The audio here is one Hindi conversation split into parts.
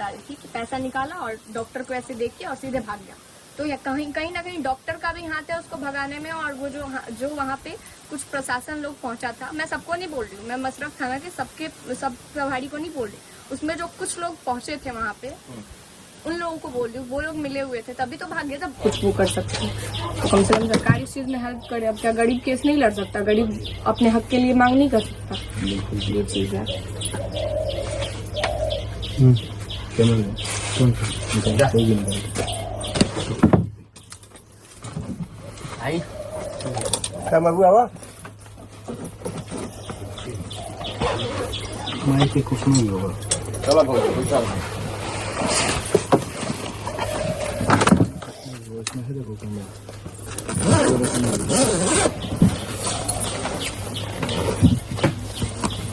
बता रही थी कि पैसा निकाला और डॉक्टर को ऐसे देख के और सीधे भाग गया। तो या कहीं ना कहीं डॉक्टर का भी हाथ है उसको भगाने में, और वो जो वहाँ पे कुछ प्रशासन लोग पहुंचा था, मैं सबको नहीं बोल रही हूँ, मैं मसरफ थाना के सब प्रभारी को नहीं बोल रही, उसमें जो कुछ लोग पहुंचे थे वहाँ पे उन लोगों को बोल रही हूँ, वो लोग मिले हुए थे तभी तो भाग गया था। कुछ वो कर सकते हैं तो कम से कम सरकार इस चीज में हेल्प करे। अब क्या गरीब केस नहीं लड़ सकता, गरीब अपने हक के लिए मांग नहीं कर सकता, ये चीज है। कुछ नहीं होगा।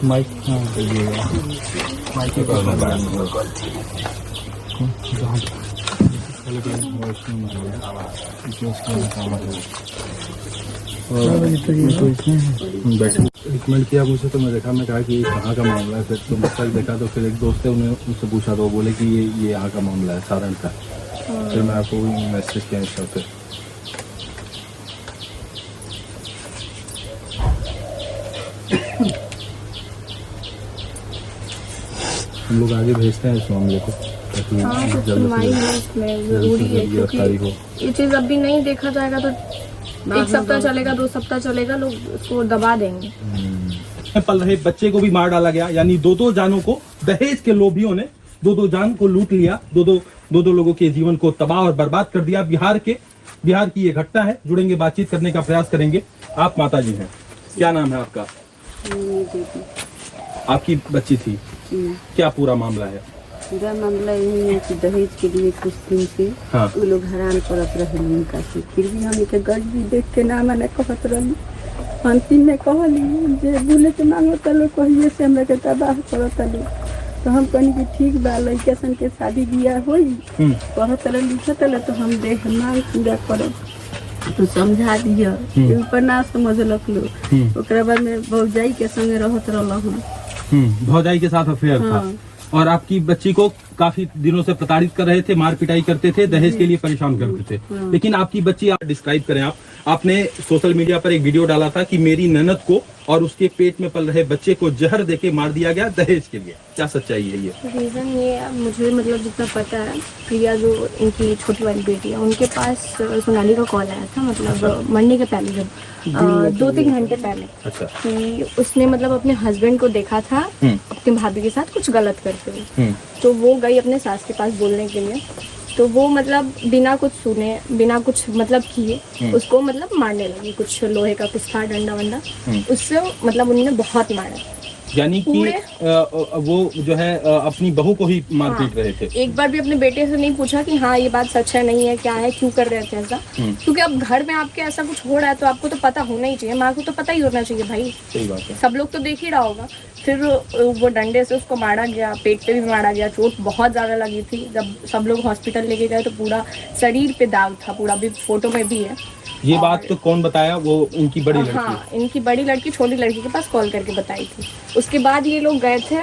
माइक रिकमेंड किया मुझे, तो मैं देखा, मैं कहा कि ये कहाँ का मामला है। फिर तो मुझसे देखा तो फिर एक दोस्त है, उन्हें उनसे पूछा तो वो बोले कि ये यहाँ का मामला है, सारण का। फिर मैं आपको मैसेज किया इंस्टा पे। हम लोग आगे भेजते हैं इस मामले को, ताकि सुनवाई है इसमें जरूरी है, क्योंकि ये चीज अभी नहीं देखा जाएगा तो 1 सप्ताह चलेगा, 2 सप्ताह चलेगा, लोग उसको दबा देंगे। पल रहे बच्चे को भी मार डाला गया, यानी 2 जानों को दहेज के लोभियों ने 2 जान को लूट लिया, 2 लोगों के जीवन को तबाह और बर्बाद कर दिया। बिहार की ये घटना है। जुड़ेंगे, बातचीत करने का प्रयास करेंगे। आप माता जी हैं, क्या नाम है आपका? आपकी बच्ची थी, क्या पूरा मामला है? पूरा मामला यही है कि दहेज के लिए कुछ दिन से वो लोग हैरान करत रहे उनका से, फिर भी हम के गज भी देख के ना मैंने कहत रही, अंतिम में कहली जे बोले के मांगो तलो कहिए से हमरा के तबाह करत लो। तो हम कहनी कि ठीक बा, लड़का सन के शादी बियाह होई, पढ़त रहे लिखत रहे, तो हम देख मांग पूरा करब, तो समझा दिया। ऊपर ना समझलक लोग। ओकरा बाद में भौजाई के संगे रहत रहल, भौजाई के साथ अफेयर था, और आपकी बच्ची को काफी दिनों से प्रताड़ित कर रहे थे, मार पिटाई करते थे, दहेज के लिए परेशान करते थे। लेकिन आपकी बच्ची, आप डिस्क्राइब करें, आपने सोशल मीडिया पर एक वीडियो डाला था कि मेरी ननद को और उसके पेट में पल रहे बच्चे को जहर देके मार दिया गया दहेज के लिए। क्या सच्चाई है ये? रीजन ये है, मुझे मतलब जितना पता है, प्रिया जो इनकी छोटी वाली बेटी है, उनके पास सोनाली का कॉल आया था, मतलब मरने के पहले, जब 2-3 घंटे पहले, कि उसने मतलब अपने हस्बैंड को देखा था अपनी भाभी के साथ कुछ गलत करते हुए। तो वो गई अपने सास के पास बोलने के लिए, तो वो मतलब बिना कुछ सुने, बिना कुछ मतलब किए उसको मतलब मारने लगी। कुछ लोहे का कुछ था, डंडा वंडा, उससे मतलब उन्होंने बहुत मारा। यानी कि वो जो है अपनी बहू को ही मार पीट रहे थे। एक बार भी अपने बेटे से नहीं पूछा कि हाँ ये बात सच है, नहीं है, क्या है, क्यों कर रहे थे ऐसा। क्योंकि अब घर में आपके ऐसा कुछ हो रहा है तो आपको तो पता होना ही चाहिए, माँ को तो पता ही होना चाहिए भाई। सही बात है, सब लोग तो देख ही रहा होगा। फिर वो डंडे से उसको मारा गया, पेट पे भी मारा गया, चोट बहुत ज्यादा लगी थी। जब सब लोग हॉस्पिटल लेके गए तो पूरा शरीर पे दाग था, पूरा भी फोटो में भी है। ये बात तो कौन बताया? वो उनकी बड़ी लड़की? हाँ, इनकी बड़ी लड़की छोटी लड़की के पास कॉल करके बताई थी। उसके बाद ये लोग गए थे,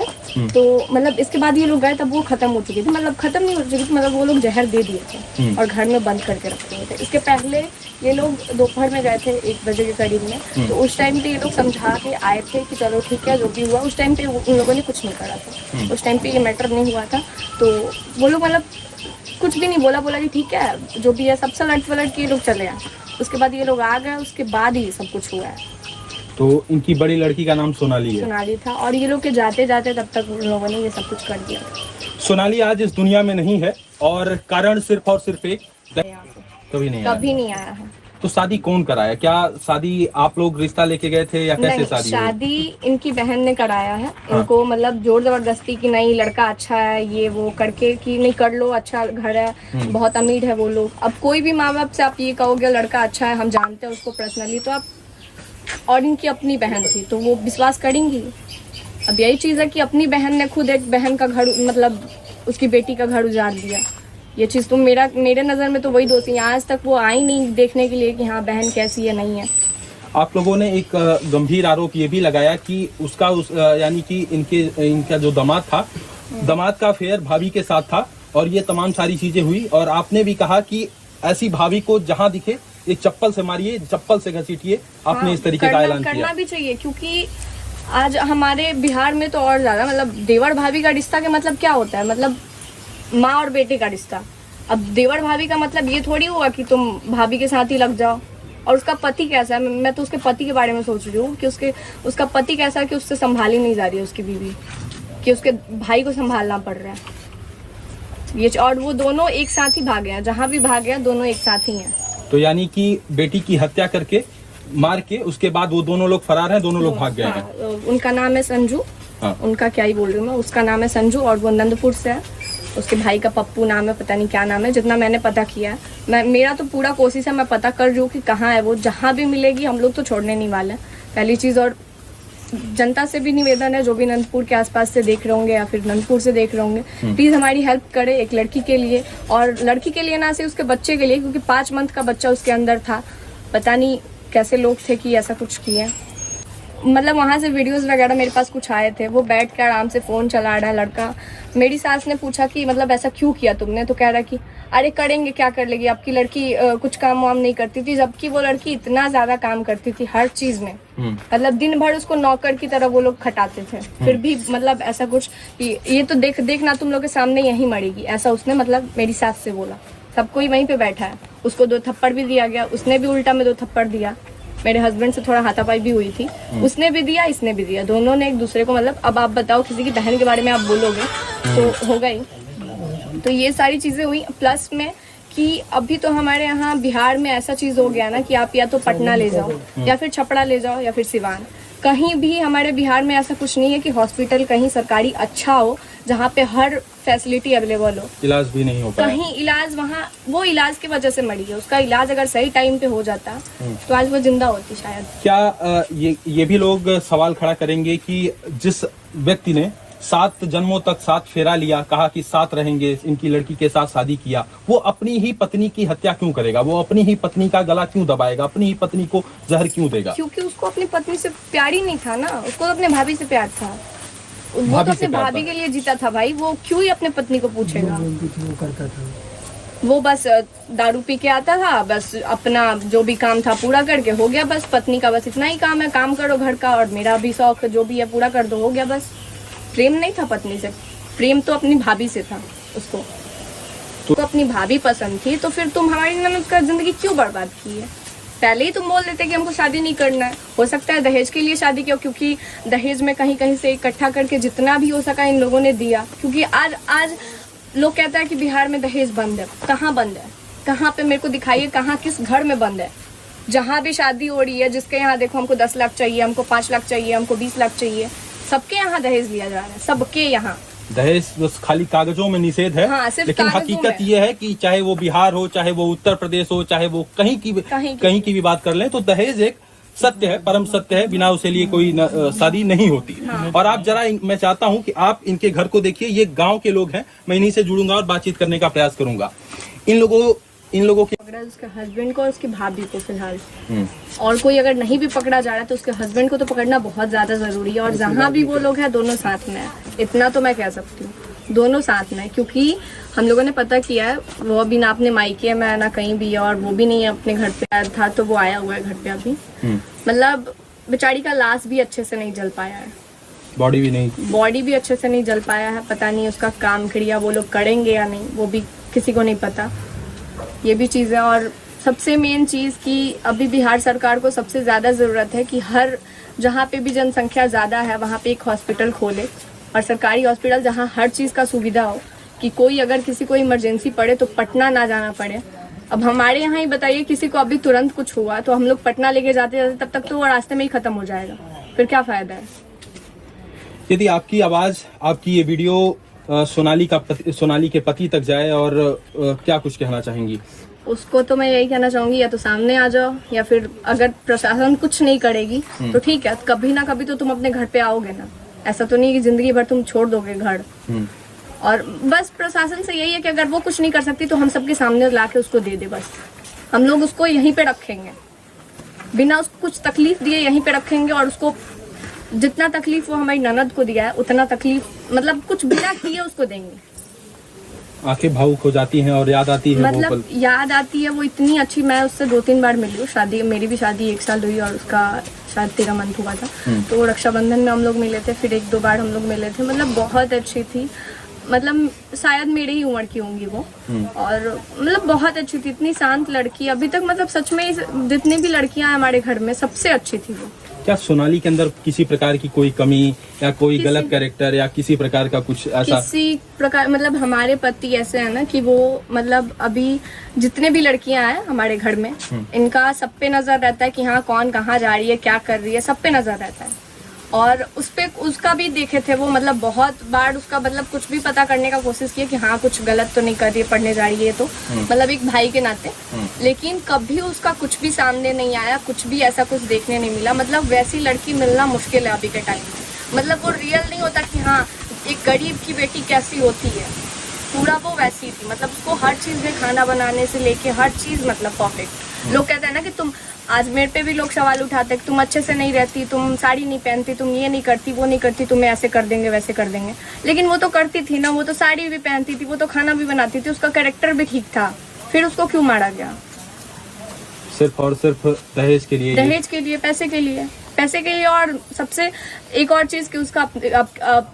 तो मतलब इसके बाद ये लोग गए तब वो खत्म हो चुकी थी, मतलब खत्म नहीं हो चुकी थी, मतलब वो लोग जहर दे दिए थे और घर में बंद करके रखे हुए थे। इसके पहले ये लोग दोपहर में गए थे 1 बजे के करीब में, तो उस टाइम पे ये लोग समझा के आए थे कि चलो ठीक है जो भी हुआ। उस टाइम पे उन लोगों ने कुछ नहीं करा था, उस टाइम पे ये मैटर नहीं हुआ था। तो वो लोग मतलब कुछ भी नहीं बोला कि ठीक है जो भी है, सब सलट वलट के ये लोग चले आए। उसके बाद ये लोग आ गए, उसके बाद ही सब कुछ हुआ है। तो इनकी बड़ी लड़की का नाम सोनाली है? सोनाली था, और ये लोग के जाते जाते तब तक उन लोगों ने ये सब कुछ कर दिया। सोनाली आज इस दुनिया में नहीं है, और कारण सिर्फ और सिर्फ एक, कभी नहीं आया है। तो शादी कौन कराया? क्या शादी आप लोग रिश्ता लेके गए थे या कैसे शादी? शादी इनकी बहन ने कराया है। इनको मतलब जोर जबरदस्ती की, नहीं लड़का अच्छा है ये वो करके कि नहीं कर लो, अच्छा घर है, बहुत अमीर है वो लोग। अब कोई भी माँ बाप से आप ये कहोगे लड़का अच्छा है, हम जानते हैं उसको पर्सनली, तो आप, और इनकी अपनी बहन थी तो वो विश्वास करेंगी? अब यही चीज है कि अपनी बहन ने खुद एक बहन का घर, मतलब उसकी बेटी का घर उजाड़ दिया। ये चीज तो मेरे नजर में तो वही दोषी है। आज तक वो आई नहीं देखने के लिए कि हाँ बहन कैसी है, नहीं है। आप लोगों ने एक गंभीर आरोप ये भी लगाया कि उसका यानी कि इनका जो दामाद था दामाद का अफेयर भाभी के साथ था और ये तमाम सारी चीजें हुई, और आपने भी कहा कि ऐसी भाभी को जहां दिखे एक चप्पल से मारिए, चप्पल से घसीटिए, आपने इस तरीके का ऐलान किया। करना भी चाहिए, क्योंकि आज हमारे बिहार में तो और ज्यादा, मतलब देवर भाभी का रिश्ता का मतलब क्या होता है, मतलब माँ और बेटे का रिश्ता। अब देवर भाभी का मतलब ये थोड़ी हुआ कि तुम भाभी के साथ ही लग जाओ। और उसका पति कैसा है, मैं तो उसके पति के बारे में सोच रही हूँ कि उसका पति कैसा है कि उससे संभाली नहीं जा रही है उसकी बीवी, कि उसके भाई को संभालना पड़ रहा है ये। और वो दोनों एक साथ ही भागे हैं, जहाँ भी भागे हैं दोनों एक साथ ही हैं। तो यानी कि बेटी की हत्या करके, मार के, उसके बाद वो दोनों लोग फरार हैं, दोनों लोग भाग गए हैं। उनका नाम है संजू। हाँ। उनका क्या ही बोल रही हूँ मैं, उसका नाम है संजू और वो नंदपुर से है। उसके भाई का पप्पू नाम है, पता नहीं क्या नाम है, जितना मैंने पता किया है। मेरा तो पूरा कोशिश है, मैं पता कर रही हूँ कि कहाँ है वो। जहाँ भी मिलेगी हम लोग तो छोड़ने नहीं वाले पहली चीज़। और जनता से भी निवेदन है, जो भी नंदपुर के आसपास से देख रहे होंगे या फिर नंदपुर से देख रहे होंगे, प्लीज हमारी हेल्प करे एक लड़की के लिए। और लड़की के लिए ना सिर्फ उसके बच्चे के लिए, क्योंकि 5 मंथ का बच्चा उसके अंदर था। पता नहीं कैसे लोग थे कि ऐसा कुछ किए। मतलब वहाँ से वीडियोस वगैरह मेरे पास कुछ आए थे, वो बैठ के आराम से फ़ोन चला रहा है लड़का। मेरी सास ने पूछा कि मतलब ऐसा क्यों किया तुमने, तो कह रहा कि अरे करेंगे, क्या कर लेगी, आपकी लड़की कुछ काम वाम नहीं करती थी, जबकि वो लड़की इतना ज़्यादा काम करती थी हर चीज़ में। मतलब दिन भर उसको नौकर की तरह वो लोग खटाते थे, फिर भी मतलब ऐसा कुछ कि ये तो देखना तुम लोग के सामने यहीं मरेगी, ऐसा उसने मतलब मेरी सास से बोला। सब कोई वहीं पे बैठा है, उसको 2 थप्पड़ भी दिया गया, उसने भी उल्टा में 2 थप्पड़ दिया। मेरे हस्बैंड से थोड़ा हाथापाई भी हुई थी, उसने भी दिया, इसने भी दिया, दोनों ने एक दूसरे को। मतलब अब आप बताओ, किसी की बहन के बारे में आप बोलोगे तो होगा ही। तो ये सारी चीजें हुई, प्लस में कि अभी तो हमारे यहाँ बिहार में ऐसा चीज हो गया ना कि आप या तो पटना ले जाओ या फिर छपरा ले जाओ या फिर सिवान। कहीं भी हमारे बिहार में ऐसा कुछ नहीं है कि हॉस्पिटल कहीं सरकारी अच्छा हो जहाँ पे हर फैसिलिटी अवेलेबल हो। इलाज भी नहीं हो पाया। कहीं इलाज, वहाँ वो इलाज की वजह से मरी है। उसका इलाज अगर सही टाइम पे हो जाता तो आज वो जिंदा होती शायद। क्या ये भी लोग सवाल खड़ा करेंगे कि जिस व्यक्ति ने 7 जन्मों तक साथ फेरा लिया, कहा कि साथ रहेंगे, इनकी लड़की के साथ शादी किया, वो अपनी ही पत्नी की हत्या क्यों करेगा? वो अपनी ही पत्नी का गला क्यों दबाएगा? अपनी ही पत्नी को जहर क्यों देगा? क्योंकि उसको अपनी पत्नी से प्यार ही नहीं था ना, उसको अपने भाभी से प्यार था। वो तो अपने भाभी के लिए जीता था भाई, वो क्यों ही अपने पत्नी को पूछेगा? वो बस दारू पी के आता था, बस अपना जो भी काम था पूरा करके हो गया। बस पत्नी का बस इतना ही काम है, काम करो घर का, और मेरा भी शौक जो भी है पूरा कर दो, हो गया बस। प्रेम नहीं था पत्नी से, प्रेम तो अपनी भाभी से था उसको। तो अपनी भाभी पसंद थी, तो फिर तुम हमारी ननद का जिंदगी क्यों बर्बाद की है? पहले ही तुम बोल देते कि हमको शादी नहीं करना है। हो सकता है दहेज के लिए शादी किया, क्योंकि दहेज में कहीं कहीं से इकट्ठा करके जितना भी हो सका इन लोगों ने दिया। क्योंकि आज लोग कहता है कि बिहार में दहेज बंद है। कहाँ बंद है? कहाँ पे मेरे को दिखाइए, कहाँ किस घर में बंद है? जहाँ भी शादी हो रही है, जिसके यहाँ देखो हमको 10 लाख चाहिए, हमको 5 लाख चाहिए, हमको 20 लाख चाहिए, सबके यहाँ दहेज लिया जा रहा है, सबके यहाँ। दहेज बस खाली कागजों में निषेध है। हाँ, सिर्फ लेकिन हकीकत ये है कि चाहे वो बिहार हो, चाहे वो उत्तर प्रदेश हो, चाहे वो कहीं की भी बात कर लें, तो दहेज एक सत्य है, परम सत्य है, बिना उसे लिए कोई शादी नहीं होती। हाँ। और आप जरा मैं चाहता हूं कि आप इनके घर को देखिए, ये गांव के लोग हैं, मैं इन्हीं से जुड़ूंगा और बातचीत करने का प्रयास करूंगा। इन लोगों के पकड़ा उसके हस्बैंड को और उसकी भाभी को फिलहाल, और कोई अगर नहीं भी पकड़ा जा रहा है तो उसके हस्बैंड को तो पकड़ना बहुत ज्यादा जरूरी है। और जहाँ भी वो लोग हैं दोनों साथ में है, इतना तो मैं कह सकती हूँ, दोनों साथ में। क्योंकि हम लोगों ने पता किया है, वो अभी ना अपने मायके में ना कहीं भी है, और वो भी नहीं है अपने घर पे आया था, तो वो आया हुआ है घर पे अभी। मतलब बेचारी का लाश भी अच्छे से नहीं जल पाया है, बॉडी भी अच्छे से नहीं जल पाया है। पता नहीं उसका काम क्रिया वो लोग करेंगे या नहीं, वो भी किसी को नहीं पता। ये भी चीज़ है। और सबसे मेन चीज़ कि अभी बिहार सरकार को सबसे ज़्यादा ज़रूरत है कि हर जहाँ पे भी जनसंख्या ज़्यादा है वहाँ पे एक हॉस्पिटल खोले, और सरकारी हॉस्पिटल जहाँ हर चीज़ का सुविधा हो, कि कोई अगर किसी को इमरजेंसी पड़े तो पटना ना जाना पड़े। अब हमारे यहाँ ही बताइए, किसी को अभी तुरंत कुछ हुआ तो हम लोग पटना लेके जाते जाते तब तक तो वो रास्ते में ही ख़त्म हो जाएगा, फिर क्या फ़ायदा है? यदि आपकी आवाज़, आपकी ये वीडियो सोनाली के पति तक जाए, और क्या कुछ कहना चाहेंगी? उसको तो मैं यही कहना चाहूंगी, या तो सामने आ जाओ, या फिर अगर प्रशासन कुछ नहीं करेगी तो ठीक है, कभी ना कभी तो तुम अपने घर पे आओगे ना। ऐसा तो नहीं कि जिंदगी भर तुम छोड़ दोगे घर। और बस प्रशासन से यही है कि अगर वो कुछ नहीं कर सकती तो हम सबके सामने ला के उसको दे दे। बस हम लोग उसको यहीं पे रखेंगे, बिना उसको कुछ तकलीफ दिए यहीं पे रखेंगे, और उसको जितना तकलीफ वो हमारी ननद को दिया है उतना तकलीफ मतलब कुछ बिना किए उसको देंगे। आंखें भावुक हो जाती हैं और याद आती है वो मतलब पल। याद आती है वो इतनी अच्छी। मैं उससे 2-3 बार मिली हूँ। शादी मेरी भी शादी 1 साल हुई और उसका शायद 13 मंथ हुआ था। तो रक्षाबंधन में हम लोग मिले थे, फिर 1-2 बार हम लोग मिले थे। मतलब बहुत अच्छी थी, मतलब शायद मेरी ही उम्र की होंगी वो। और मतलब बहुत अच्छी थी, इतनी शांत लड़की। अभी तक मतलब सच में जितनी भी लड़कियां हैं हमारे घर में सबसे अच्छी थी वो। क्या सोनाली के अंदर किसी प्रकार की कोई कमी या कोई गलत कैरेक्टर या किसी प्रकार का कुछ ऐसा? किसी प्रकार मतलब हमारे पति ऐसे है ना कि वो मतलब अभी जितने भी लड़कियां हैं हमारे घर में इनका सब पे नजर रहता है कि हाँ कौन कहाँ जा रही है, क्या कर रही है, सब पे नजर रहता है। और उस पे उसका भी देखे थे वो, मतलब बहुत बार उसका मतलब कुछ भी पता करने का कोशिश किया कि हाँ कुछ गलत तो नहीं कर रही है, पढ़ने जा रही है तो मतलब एक भाई के नाते। लेकिन कभी उसका कुछ भी सामने नहीं आया, कुछ भी ऐसा कुछ देखने नहीं मिला। मतलब वैसी लड़की मिलना मुश्किल है अभी के टाइम में। मतलब वो रियल नहीं होता कि हाँ एक गरीब की बेटी कैसी होती है, पूरा वो वैसी थी। मतलब उसको हर चीज में खाना बनाने से लेके हर चीज मतलब परफेक्ट। लोग कहते हैं ना कि तुम आज मेरे पे भी लोग सवाल उठाते हैं कि तुम अच्छे से नहीं रहती, तुम साड़ी नहीं पहनती, तुम ये नहीं करती, वो नहीं करती, तुम्हें ऐसे कर देंगे वैसे कर देंगे। लेकिन वो तो करती थी ना, वो तो साड़ी भी पहनती थी, वो तो खाना भी बनाती थी, उसका कैरेक्टर भी ठीक था। फिर उसको क्यों मारा गया? सिर्फ और सिर्फ दहेज के लिए? दहेज के लिए, पैसे के लिए, पैसे के लिए। और सबसे एक और चीज कि उसका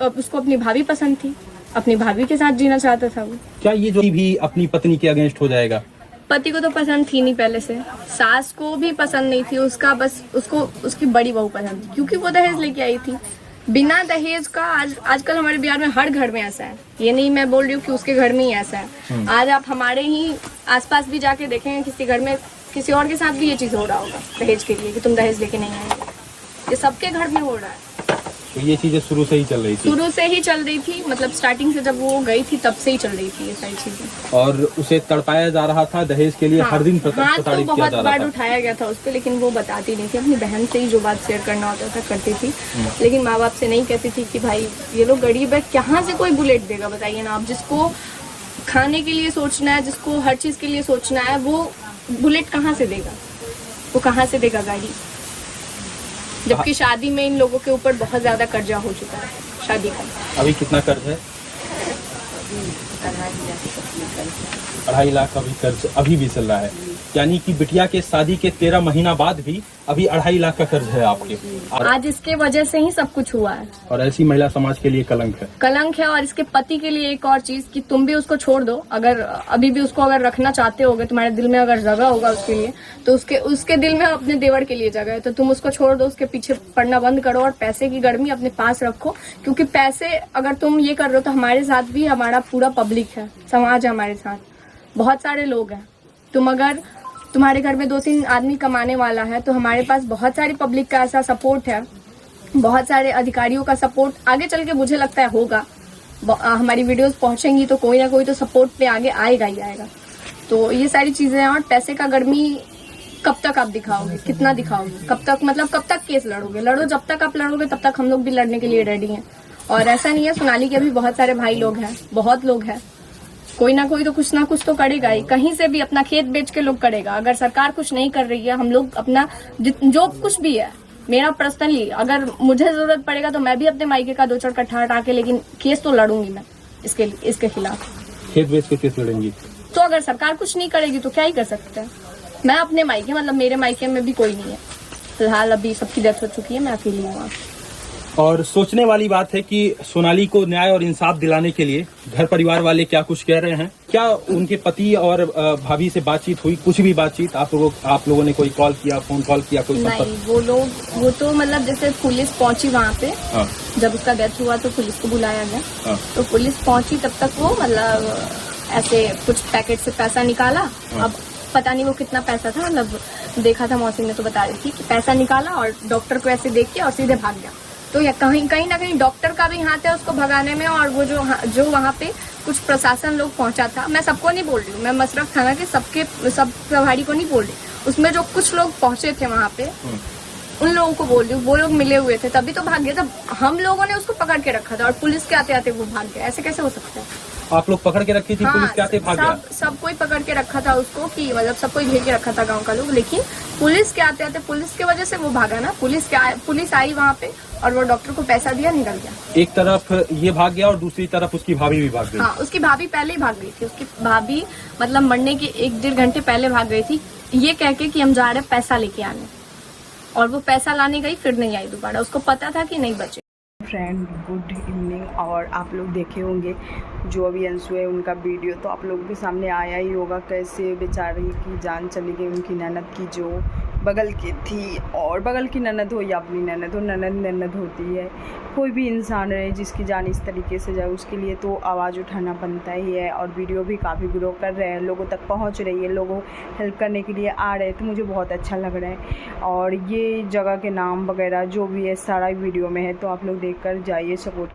उसको अपनी भाभी पसंद थी, अपनी भाभी के साथ जीना चाहता था वो। क्या ये जो भी अपनी पत्नी के अगेंस्ट हो जाएगा? पति को तो पसंद थी नहीं पहले से, सास को भी पसंद नहीं थी उसका, बस उसको उसकी बड़ी बहू पसंद थी क्योंकि वो दहेज लेके आई थी। बिना दहेज का आजकल हमारे बिहार में हर घर में ऐसा है। ये नहीं मैं बोल रही हूँ कि उसके घर में ही ऐसा है। आज आप हमारे ही आसपास भी जाके देखेंगे किसी घर में किसी और के साथ भी ये चीज हो रहा होगा दहेज के लिए कि तुम दहेज लेके नहीं आए। ये सबके घर में हो रहा है। तो ये चीजें शुरू से ही चल रही थी? शुरू से ही चल रही थी, मतलब स्टार्टिंग से जब वो गई थी तब से ही चल रही थी ये सारी चीजें। और उसे तड़पाया जा रहा था दहेज के लिए? हाँ, हर दिन हाँ, तो प्रताड़ित किया बहुत जा रहा बार था? उठाया गया था उस पर, लेकिन वो बताती नहीं थी। अपनी बहन से ही जो बात शेयर करना होता था करती थी, लेकिन माँ बाप से नहीं कहती थी कि भाई ये लोग गरीब है, कहाँ से कोई बुलेट देगा बताइए ना आप। जिसको खाने के लिए सोचना है, जिसको हर चीज के लिए सोचना है, वो बुलेट कहाँ से देगा, वो कहाँ से देगा गाड़ी। जबकि शादी में इन लोगों के ऊपर बहुत ज्यादा कर्जा हो चुका है शादी का। अभी कितना कर्ज है? 2.5 लाख अभी कर्ज अभी भी चल रहा है। यानी कि बिटिया के शादी के 13 महीना बाद भी अभी 2.5 लाख का कर्ज है आपके। आज इसके वजह से ही सब कुछ हुआ है। और ऐसी महिला समाज के लिए कलंक है। कलंक है। और इसके पति के लिए एक और चीज कि तुम भी उसको छोड़ दो। अगर अभी भी उसको अगर रखना चाहते होगे, तुम्हारे दिल में अगर जगह होगा उसके लिए, तो उसके दिल में अपने देवर के लिए जगह है, तो तुम उसको छोड़ दो, उसके पीछे पड़ना बंद करो और पैसे की गर्मी अपने पास रखो। क्योंकि पैसे अगर तुम ये कर रहे हो तो हमारे साथ भी हमारा पूरा पब्लिक है, समाज है हमारे साथ, बहुत सारे लोग हैं। तुम अगर तुम्हारे घर में 2-3 आदमी कमाने वाला है तो हमारे पास बहुत सारी पब्लिक का ऐसा सपोर्ट है, बहुत सारे अधिकारियों का सपोर्ट आगे चल के मुझे लगता है होगा। हमारी वीडियोस पहुंचेंगी तो कोई ना कोई तो सपोर्ट पे आगे आएगा ही आएगा। तो ये सारी चीजें हैं। और पैसे का गर्मी कब तक आप दिखाओगे, कितना दिखाओगे, कब तक, मतलब कब तक केस लड़ोगे? लड़ो, जब तक आप लड़ोगे तब तक हम लोग भी लड़ने के लिए रेडी हैं। और ऐसा नहीं है, सोनाली के भी बहुत सारे भाई लोग हैं, बहुत लोग हैं, कोई ना कोई तो कुछ ना कुछ तो करेगा ही, कहीं से भी अपना खेत बेच के लोग करेगा। अगर सरकार कुछ नहीं कर रही है, हम लोग अपना जो कुछ भी है, मेरा पर्सनली अगर मुझे जरूरत पड़ेगा तो मैं भी अपने मायके का 2-4 कट्ठा हटा के, लेकिन केस तो लड़ूंगी मैं इसके खिलाफ। खेत बेच के केस लड़ेंगी? तो अगर सरकार कुछ नहीं करेगी तो क्या ही कर सकते हैं। मैं अपने मायके, मतलब मेरे मायके में भी कोई नहीं है फिलहाल, अभी सबकी डेथ हो चुकी है, मैं अकेली हूँ। और सोचने वाली बात है कि सोनाली को न्याय और इंसाफ दिलाने के लिए घर परिवार वाले क्या कुछ कह रहे हैं? क्या उनके पति और भाभी से बातचीत हुई? कुछ भी बातचीत? आप लोगों ने कोई कॉल किया, फोन कॉल किया, कोई नहीं? वो तो मतलब जैसे पुलिस पहुंची वहाँ पे, हाँ। जब उसका डेथ हुआ तो पुलिस को बुलाया गया, हाँ। तो पुलिस पहुंची तब तक वो मतलब ऐसे कुछ पैकेट से पैसा निकाला। हाँ। अब पता नहीं वो कितना पैसा था, मतलब देखा था मौसी ने तो बता रही थी कि पैसा निकाला और डॉक्टर को ऐसे देख के और सीधे भाग गया। तो या कहीं ना कहीं डॉक्टर का भी हाथ है उसको भगाने में। और वो जो वहाँ पे कुछ प्रशासन लोग पहुंचा था, मैं सबको नहीं बोल रही हूँ, मैं मसरफ थाना के सब प्रभारी को नहीं बोल रही, उसमें जो कुछ लोग पहुंचे थे वहाँ पे उन लोगों को बोल रही हूँ। वो लोग मिले हुए थे तभी तो भाग गया। तब हम लोगों ने उसको पकड़ के रखा था और पुलिस के आते आते वो भाग गया। ऐसे कैसे हो सकता है? आप लोग पकड़ के रखी थी? पुलिस क्या थे? भाग गया? सब कोई पकड़ के रखा था उसको, कि मतलब सब कोई घेर के रखा था गांव का लोग, लेकिन पुलिस के आते आते पुलिस की वजह से वो भागा ना। पुलिस आई वहाँ पे और वो डॉक्टर को पैसा दिया, निकल गया। एक तरफ ये भाग गया और दूसरी तरफ उसकी भाभी भी भाग गई। हाँ, उसकी भाभी पहले ही भाग गई थी। उसकी भाभी मतलब मरने के 1-1.5 घंटे पहले भाग गई थी, ये कह के कि हम जा रहे हैं पैसा लेके आने, और वो पैसा लाने गई, फिर नहीं आई दोबारा। उसको पता था कि नहीं बचे। Friend good evening. और आप लोग देखे होंगे जो अभी अंशु है उनका वीडियो, तो आप लोगों के सामने आया ही होगा कैसे बेचारी की जान चली गई उनकी ननद की, जो बगल की थी। और बगल की ननद हो या अपनी ननद हो, ननद होती है। कोई भी इंसान रहे जिसकी जान इस तरीके से जाए, उसके लिए तो आवाज़ उठाना बनता ही है। और वीडियो भी काफ़ी ग्रो कर रहे हैं, लोगों तक पहुंच रही है, लोगों हेल्प करने के लिए आ रहे हैं, तो मुझे बहुत अच्छा लग रहा है। और ये जगह के नाम वगैरह जो भी है सारा वीडियो में है, तो आप लोग देख कर जाइए, सपोर्ट